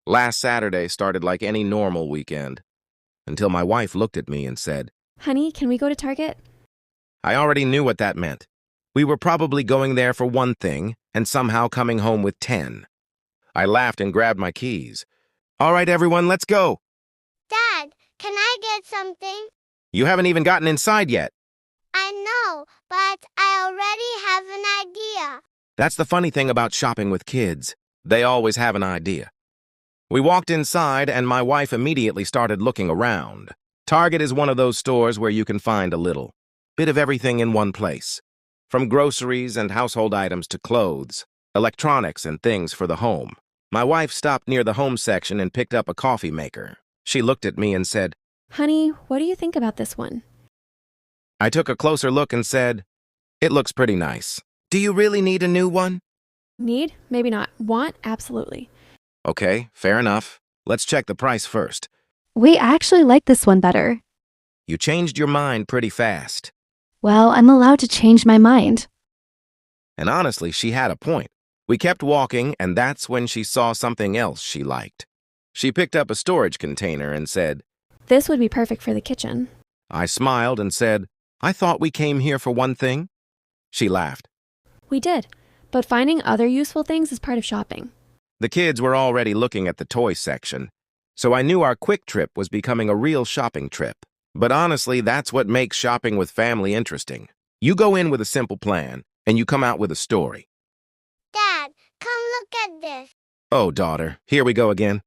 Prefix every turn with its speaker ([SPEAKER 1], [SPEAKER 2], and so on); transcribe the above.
[SPEAKER 1] Last Saturday started like any normal weekend, until my wife looked at me and said,
[SPEAKER 2] Honey, can we go to Target?
[SPEAKER 1] I already knew what that meant. We were probably going there for one thing and somehow coming home with 10. I laughed and grabbed my keys. All right, everyone, let's go.
[SPEAKER 3] Dad, can I get something?
[SPEAKER 1] You haven't even gotten inside yet.
[SPEAKER 3] I know, but I already have an idea.
[SPEAKER 1] That's the funny thing about shopping with kids. They always have an idea. We walked inside and my wife immediately started looking around. Target is one of those stores where you can find a little bit of everything in one place. From groceries and household items to clothes, electronics and things for the home. My wife stopped near the home section and picked up a coffee maker. She looked at me and said,
[SPEAKER 2] Honey, what do you think about this one?
[SPEAKER 1] I took a closer look and said, it looks pretty nice. Do you really need a new one?
[SPEAKER 2] Need? Maybe not. Want? Absolutely.
[SPEAKER 1] Okay, fair enough. Let's check the price first.
[SPEAKER 4] Wait, I actually like this one better.
[SPEAKER 1] You changed your mind pretty fast.
[SPEAKER 4] Well, I'm allowed to change my mind.
[SPEAKER 1] And honestly, she had a point. We kept walking, and that's when she saw something else she liked. She picked up a storage container and said,
[SPEAKER 2] This would be perfect for the kitchen.
[SPEAKER 1] I smiled and said, I thought we came here for one thing. She laughed.
[SPEAKER 2] We did, but finding other useful things is part of shopping.
[SPEAKER 1] The kids were already looking at the toy section, so I knew our quick trip was becoming a real shopping trip. But honestly, that's what makes shopping with family interesting. You go in with a simple plan, and you come out with a story.
[SPEAKER 3] Dad, come look at this.
[SPEAKER 1] Oh, daughter, here we go again.